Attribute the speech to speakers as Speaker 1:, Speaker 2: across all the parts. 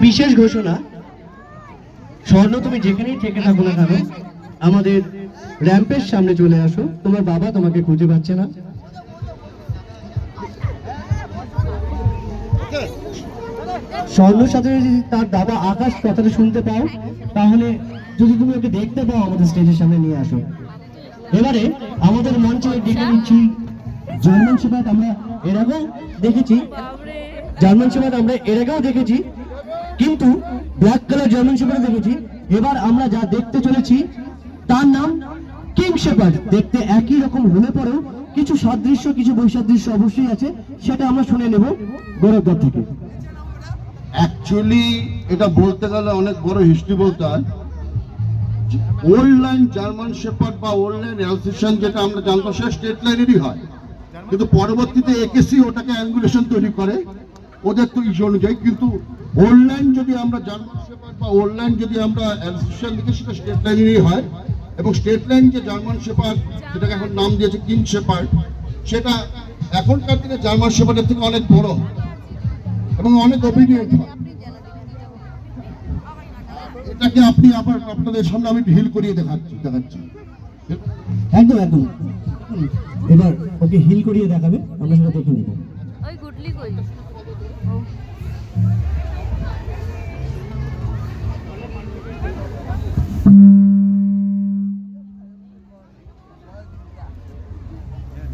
Speaker 1: বিশেষ ঘোষণা, স্বর্ণ তুমি যেখানেই থেকে থাকো না কেন আমাদের র্যাম্পের সামনে চলে আসো, তোমার বাবা তোমাকে খুঁজে পাচ্ছে না। স্বর্ণর সাথে যদি তার বাবা আকাশ কথাটা শুনতে পাও, তাহলে যদি তুমি ওকে দেখতে পাও আমাদের স্টেজের সামনে নিয়ে আসো। এবারে আমাদের মঞ্চে ডেকে নিচ্ছি জার্মান শেপার্ড। আমরা এর আগেও দেখেছি জার্মান শেপার্ড, আমরা এর আগেও দেখেছি, কিন্তু ব্ল্যাক কালার জার্মান শেপার্ড দেখেছি। এবার আমরা যা দেখতে চলেছি তার নাম কিং শেপার্ড। দেখতে একই রকম হলে পরেও কিছু সাদৃশ্য, কিছু বৈসাদৃশ্য অবশ্যই আছে, সেটা আমরা শুনে নেব গৌরবদার থেকে।
Speaker 2: অ্যাকচুয়ালি এটা বলতে গেলে অনেক বড় হিস্ট্রি বলতে হয়। ওল্ড লাইন জার্মান শেপার্ড বা ওল্ড লাইন অ্যালসেশিয়ান যেটা আমরা জানতাম সেটা স্টেট লাইনেরই হয়, কিন্তু পরবর্তীতে একেসি ওটাকে অ্যাঙ্গুলেশন তৈরি করে ওদের তো ইস্যু অনুযায়ী। কিন্তু ওল্ড লাইন যদি আমরা জার্মান শেপার্ড বা ওল্ড লাইন যদি আমরা অ্যালসেশিয়ান দেখি সেটা স্টেট লাইনেরই হয়। এবং স্টেট লাইন যে জার্মান শেপার্ড, যেটাকে এখন নাম দিয়েছে কিং শেপার্ড, সেটা এখনকার দিনে জার্মান শেপার্ডের থেকে অনেক বড় এবং অনেক অবিডিয়েন্ট হয়। এটাকে আপনি আবার আপনাদের সামনে আমি হিল করিয়ে দেখাচ্ছি।
Speaker 1: একদম একদম, এবার ওকে হিল করিয়ে দেখাবে, আমরা সেটা দেখে নেব।
Speaker 3: ওই গুটলি কই?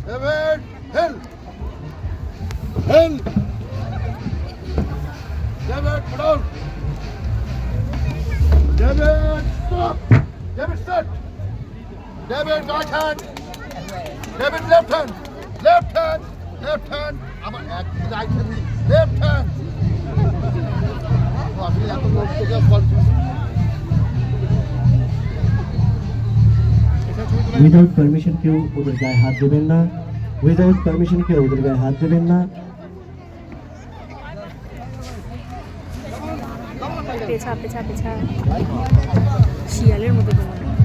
Speaker 2: David, hill. Hill. David, put out. David, stop. David, sit. David, right hand. David, left hand. Left hand. Left hand. আমার এক রাইট হ্যান্ড, লেফট হ্যান্ড। আপনি এত লোক থেকে
Speaker 1: উইদাউট পারমিশন কেউ ওদের গায়ে হাত দেবেন না, উইদাউট পারমিশন কেউ ওদের গায়ে হাত দেবেন না।
Speaker 3: পেছা পেছা পেছা শিয়ালের মতো তো মনে হয়।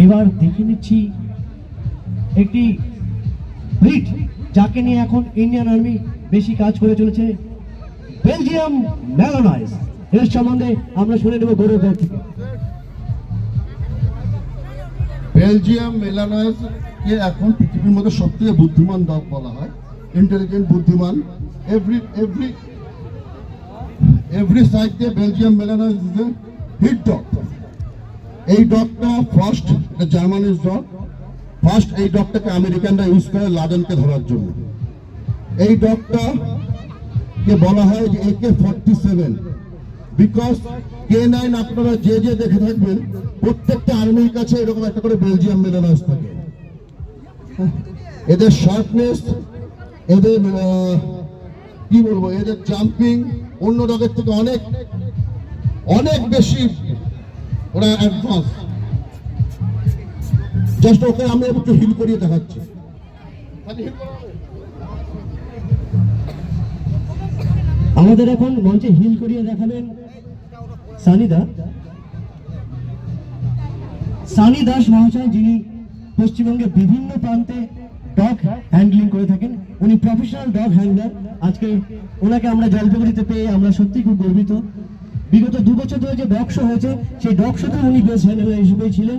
Speaker 1: এবার দেখে নিচ্ছি একটি ব্রিড যাকে নিয়ে এখন ইন্ডিয়ান আর্মি বেশি কাজ করে চলেছে, বেলজিয়াম ম্যালোনাইজ। এর সম্বন্ধে আমরা শুনে নেব গৌরবদার থেকে।
Speaker 2: বেলজিয়াম মেলানয়েজ কে এখন পৃথিবীর মধ্যে সবথেকে বুদ্ধিমান ডগ বলা হয়, ইন্টেলিজেন্ট, বুদ্ধিমান। এভরি সাইড দিয়ে Belgium Malinois is a hit dog. এই ডগটা ফার্স্ট, এটা জার্মানিজ ডগ। ফার্স্ট এই ডগটাকে আমেরিকানরা ইউজ করে লাদেনকে ধরার জন্য। এই ডগটা কে বলা হয় যে AK-47, বিকজ K9 আপনারা যে যে দেখে থাকবেন প্রত্যেকটা আর্মির কাছে এরকম একটা করে বেলজিয়াম মেলানয়েজ থাকে। এদের শার্পনেস, এদের কি বলবো, এদের জাম্পিং অন্য ডগের থেকে অনেক অনেক বেশি ওরা অ্যাডভান্স। জাস্ট ওকে আমি একটু হিল করিয়ে দেখাচ্ছি।
Speaker 1: আমাদের এখন মঞ্চে হিল করিয়ে দেখাবেন সানি দাস মহাশয়, যিনি পশ্চিমবঙ্গের বিভিন্ন প্রান্তে ডগ হ্যান্ডলিং করে থাকেন। উনি প্রফেশনাল ডগ হ্যান্ডলার। আজকে ওনাকে আমরা জলপাইগুড়িতে পেয়ে আমরা সত্যি খুব গর্বিত। বিগত 2 বছর ধরে যে ডগ শো হয়েছে, সেই ডগ শোতে উনি বেস্ট হ্যান্ডলার হিসেবে ছিলেন।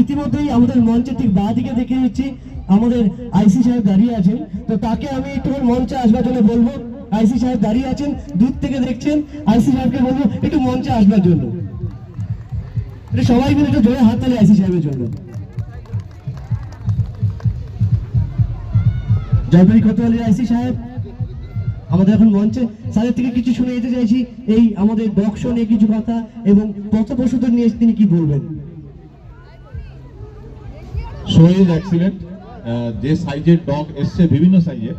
Speaker 1: ইতিমধ্যেই আমাদের মঞ্চের ঠিক বাঁ দিকে দেখে নিচ্ছি আমাদের আইসি সাহেব দাঁড়িয়ে আছেন, তো তাকে আমি একটু মঞ্চে আসবার জন্য বলবো। আইসি সাহেব দাঁড়িয়ে আছেন, দূর থেকে দেখছেন, আইসি সাহেবকে বলবো একটু মঞ্চে আসবার জন্য। সবাই মিলে একটু জোরে হাত তালি আইসি সাহেবের জন্য। জয়পুরি কোতোয়ালির আইসি সাহেব আমাদের এখন মঞ্চে। স্যারের থেকে কিছু শুনে যেতে চাইছি, এই আমাদের ডগ শো নিয়ে কিছু কথা এবং পথপ্রসূদের নিয়ে তিনি কি বলবেন।
Speaker 4: Show is excellent. যে সাইজের ডগ এসছে, বিভিন্ন সাইজের,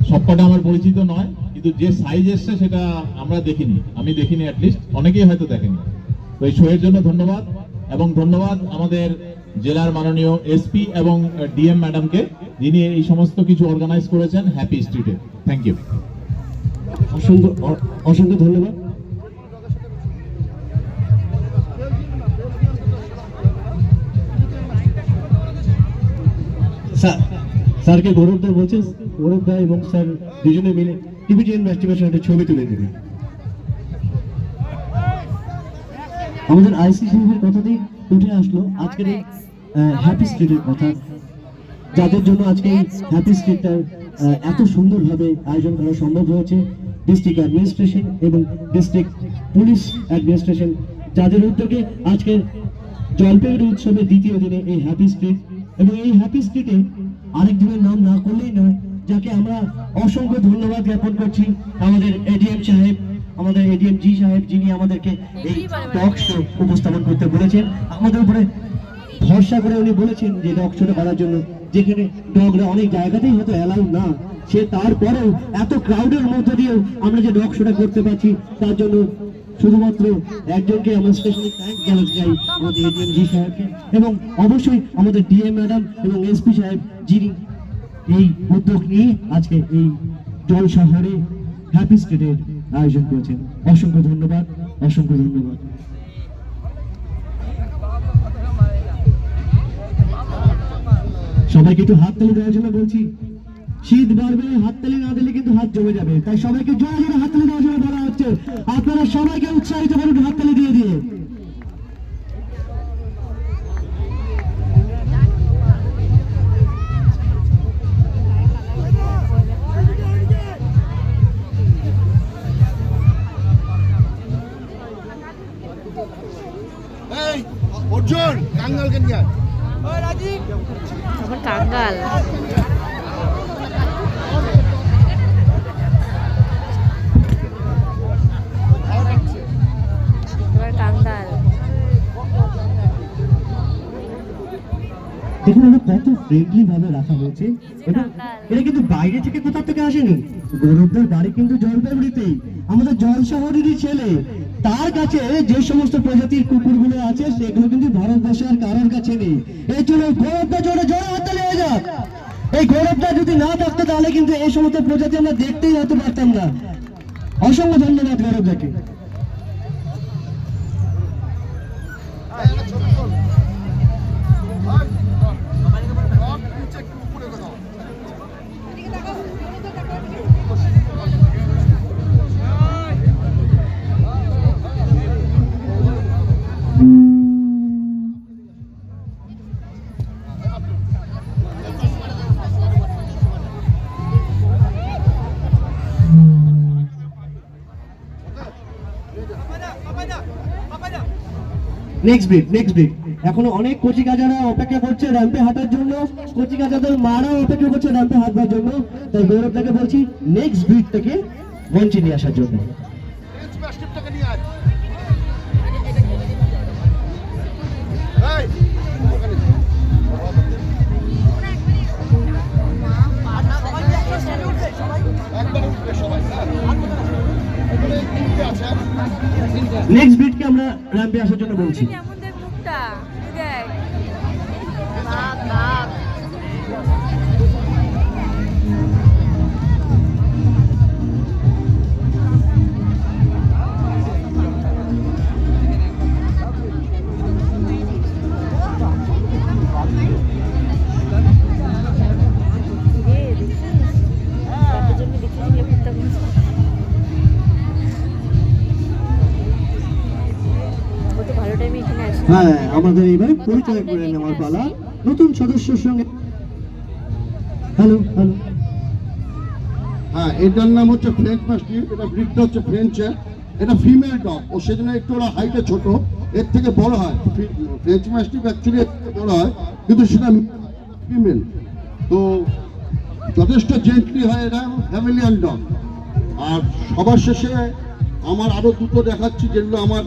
Speaker 4: সবকটা আমার পরিচিত নয়, কিন্তু যে সাইজ এসছে সেটা আমরা দেখিনি, আমি দেখিনি, অ্যাটলিস্ট অনেকেই হয়তো দেখেনি। তো এই শো এর জন্য ধন্যবাদ, এবং ধন্যবাদ আমাদের জেলার মাননীয় এসপি এবং ডিএম ম্যাডামকে, যিনি এই সমস্ত কিছু অর্গানাইজ করেছেন হ্যাপি স্ট্রিটে। থ্যাংক ইউ,
Speaker 1: অসংখ্য ধন্যবাদ। স্যারকে গৌরবদার বলছেন। গৌরব ভাই এবং স্যার দুজনে মিলে টিভিটিএন ম্যাস্টিভের সঙ্গে একটা ছবি তুলে দেবে। আমাদের আইসি সাহেবের কথাতেই উঠে আসলো আজকের এই হ্যাপি স্ট্রিটের কথা, যাদের জন্য আজকে এই হ্যাপি স্ট্রিটটা এত সুন্দরভাবে আয়োজন করা সম্ভব হয়েছে। ডিস্ট্রিক্ট অ্যাডমিনিস্ট্রেশন এবং ডিস্ট্রিক্ট পুলিশ অ্যাডমিনিস্ট্রেশন, যাদের উদ্যোগে আজকের জলপাইগুড়ি উৎসবের দ্বিতীয় দিনে এই হ্যাপি স্ট্রিট, এবং এই হ্যাপি স্ট্রিটে আরেকজনের নাম না করলেই নয়, যাকে আমরা অসংখ্য ধন্যবাদ জ্ঞাপন করছি, আমাদের এডিএম সাহেব, আমাদের এডিএম জি সাহেব, যিনি আমাদেরকে এই টক শো উপস্থাপন করতে বলেছেন। আমাদের উপরে ভরসা করে উনি বলেছেন যে ডগ শোটা করার জন্য, যেখানে ডগরা অনেক জায়গাতেই হয়তো অ্যালাউ না, সে তারপরেও এত ক্রাউডের মধ্যে দিয়েও আমরা যে ডগ শোটা করতে পারছি, তার জন্য শুধুমাত্র একজনকে আমরা স্পেশালি থ্যাঙ্ক জানাতে চাই, আমাদের এডিএম জি সাহেবকে, এবং অবশ্যই আমাদের ডিএম ম্যাডাম এবং এসপি সাহেব, যিনি এই উদ্যোগ নিয়ে আজকে এই জল শহরে হ্যাপি স্ট্রিটের আয়োজন করেছেন। অসংখ্য ধন্যবাদ, অসংখ্য ধন্যবাদ। সবাইকে একটু হাততালি দেওয়ার জন্য বলছি, শীত বাড়বে, হাততালি না দিলে কিন্তু হাত জমে যাবে, তাই সবাইকে জোরে জোরে হাততালি দেওয়ার জন্য বলা হচ্ছে। আপনারা সবাইকে উৎসাহিত করুন হাততালি দিয়ে দিয়ে।
Speaker 2: এই অর্জুন কাঙ্গালকে নিয়ে আয়।
Speaker 3: আবার কাঙ্গাল। এবার কাঙ্গাল।
Speaker 1: দেখুন আমরা কত ফ্রেন্ডলি ভাবে রাখা হয়েছে, এবং এটা কিন্তু বাইরে থেকে কোথা থেকে আসেনি, গৌরবদার বাড়ি কিন্তু জলপাইগুড়িতেই, আমাদের জল শহরেরই ছেলে। তার কাছে যে সমস্ত প্রজাতির কুকুরগুলো আছে সেগুলো কিন্তু ভারতবর্ষে আর কারোর কাছে নেই। এই জন্য গৌরবদা জোরে জোরে হাততালি হয়ে যাক। এই গৌরবদা যদি না থাকতো তাহলে কিন্তু এই সমস্ত প্রজাতি আমরা দেখতেই হতে পারতাম না। অসংখ্য ধন্যবাদ গৌরবদাকে। নেক্সট ব্রিক এখনো অনেক কচিকাচারা অপেক্ষা করছে র্যাম্পে হাঁটার জন্য, কচিকাচাদের মারাও অপেক্ষা করছে র্যাম্পে হাঁটবার জন্য। তাই গৌরবদাকে বলছি নেক্সট ব্রিক থেকে মঞ্চে নিয়ে আসার জন্য। নেক্সট ব্রিটকে আমরা র্যাম্পে আসার জন্য বলছি।
Speaker 3: কেমন দেখ মুখটা, দেখ বাপ বাপ।
Speaker 1: হ্যাঁ, আমাদের এইবারে পরিচয় করে নেওয়ার পালা নতুন সদস্যের সঙ্গে। হ্যালো হ্যালো,
Speaker 2: হ্যাঁ এটার নাম হচ্ছে ফ্রেঞ্চ মাস্টিফ, এটা ব্রিডটা হচ্ছে ফ্রেঞ্চের, এটা ফিমেল ডগ, ও সেজন্য একটু ওরা হাইটে ছোট, এর থেকে বড় হয়। ফ্রেঞ্চ মাস্টিফ অ্যাকচুয়ালি বড় হয়, কিন্তু সেটা ফিমেল, তো যথেষ্ট জেন্টলি হয়, এটা ফ্যামিলিয়ান ডগ। আর সবার শেষে আমার আরো দুটো দেখাচ্ছি, যেগুলো আমার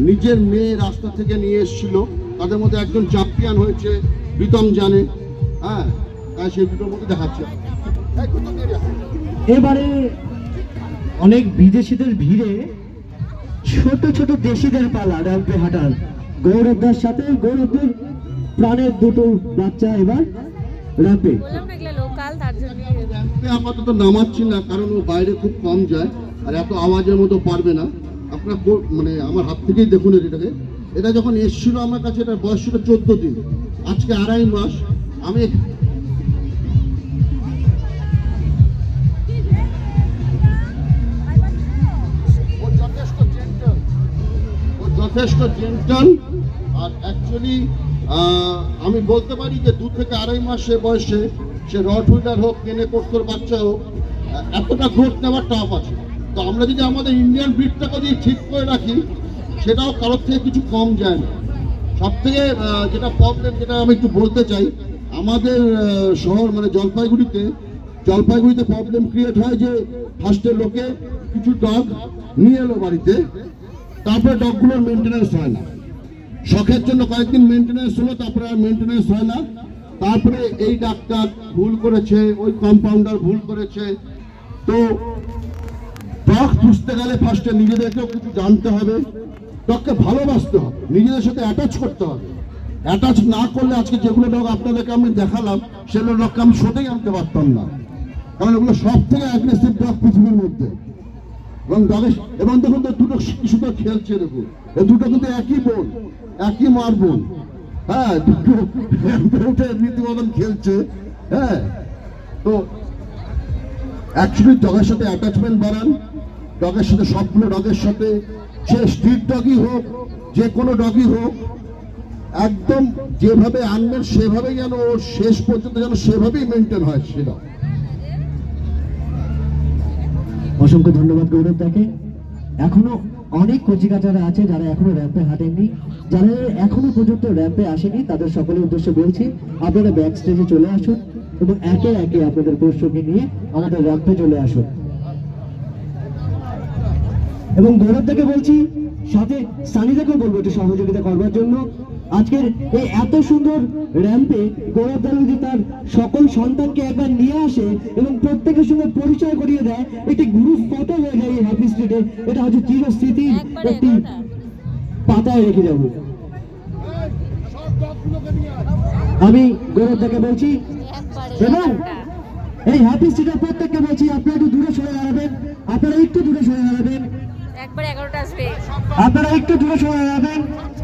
Speaker 2: নিজের মেয়ে রাস্তা থেকে নিয়ে এসেছিল, তাদের মধ্যে একজন চ্যাম্পিয়ন হয়েছে, প্রীতম জানে। হ্যাঁ, তাই সেই দুটোর মধ্যে দেখাচ্ছি।
Speaker 1: এবারে অনেক বিদেশিদের ভিড়ে ছোট ছোট দেশিদের পালা র্যাম্পে হাঁটার। গৌরবদার সাথে গৌরবদের প্রাণের দুটো বাচ্চা এবার র্যাম্পে।
Speaker 3: লোকাল, তার জন্য
Speaker 2: র্যাম্পে আপাতত নামাচ্ছি না, কারণ ও বাইরে খুব কম যায় আর এত আওয়াজের মতো পারবে না। আপনার মানে আমার হাত থেকেই দেখুন এটাকে। এটা যখন এসেছিল আমার কাছে, এটার বয়স ছিল 14 দিন, আজকে 2.5 মাস। আমি যথেষ্ট জেন্টাল। আর অ্যাকচুয়ালি আমি বলতে পারি যে 2 থেকে 2.5 মাসের বয়সে সে রড হুইলার হোক, কেনে কোর্সের বাচ্চা হোক, এতটা গ্রোথ নেওয়ার টাফ আছে। তো আমরা যদি আমাদের ইন্ডিয়ান ব্রিডটাকে যদি ঠিক করে রাখি, সেটাও কারোর থেকে কিছু কম যায় না। সব থেকে যেটা প্রবলেম, যেটা আমি একটু বলতে চাই, আমাদের শহর মানে জলপাইগুড়িতে প্রবলেম ক্রিয়েট হয় যে ফার্স্টে লোকে কিছু ডগ নিয়ে এলো বাড়িতে, তারপরে ডগগুলোর মেনটেন্যান্স হয় না। শখের জন্য কয়েকদিন মেনটেন্যান্স হলো, তারপরে আর মেনটেন্যান্স হয় না। তারপরে এই ডাক্তার ভুল করেছে, ওই কম্পাউন্ডার ভুল করেছে। তো ডগ পুষতে গেলে ফার্স্টে নিজেদেরকেও কিছু জানতে হবে, ডগকে ভালোবাসতে হবে, নিজেদের সাথে অ্যাটাচ করতে হবে। অ্যাটাচ না করলে আজকে যেগুলো ডগ আপনাদেরকে আমি দেখালাম, সেগুলো ডগকে আমি শোতেই আনতে পারতাম না, কারণ ওগুলো সব থেকে অ্যাগ্রেসিভ ডগ পৃথিবীর মধ্যে। এবং দেখুন তো দুটো কি সুন্দর খেলছে, দেখুন এই দুটো কিন্তু একই বোন, একই মার বোন। হ্যাঁ, দুটো রীতিমতন খেলছে। হ্যাঁ, তো অ্যাকচুয়ালি ডগের সাথে অ্যাটাচমেন্ট বাড়ান, ডগের সাথে সবগুলো ডগের সাথে, সে স্ট্রিট ডগই হোক, যে কোনো ডগই হোক, একদম যেভাবে আনবেন সেভাবেই যেন ওর শেষ পর্যন্ত যেন সেভাবেই মেনটেন হয় সেটা।
Speaker 1: অসংখ্য ধন্যবাদ গৌরব দাকে। এখনো অনেক কচিকাচারা আছে যারা এখনো র্যাম্পে হাঁটেননি, যারা এখনো পর্যন্ত র্যাম্পে আসেনি, তাদের সকলের উদ্দেশ্যে বলছি আপনারা ব্যাক স্টেজে চলে আসুন এবং একে একে আপনাদের পোষ্যকে নিয়ে আমাদের র্যাম্পে চলে আসুন। এবং গৌরব দাকে বলছি, সাথে সানিদাকেও বলবো একটু সহযোগিতা করবার জন্য। আজকের এই এত সুন্দর র্যাম্পে গৌরব দা যদি তার সকল সন্তানকে একবার নিয়ে আসে এবং প্রত্যেকের সঙ্গে পরিচয় করিয়ে দেয়, একটি গ্রুপ ফটো হয়ে যায় এই হ্যাপি স্ট্রিটে, এটা হচ্ছে চিরস্মৃতির একটি পাতায় রেখে যাব। আমি গৌরব দাকে বলছি এবং এই হ্যাপি স্ট্রিটের প্রত্যেককে বলছি আপনারা একটু দূরে সরে দাঁড়াবেন, আপনারা একটু দূরে সরে দাঁড়াবেন,
Speaker 3: একবারে 11টা আসবে।
Speaker 1: আপনারা একটু দূরে সরে দাঁড়াবেন।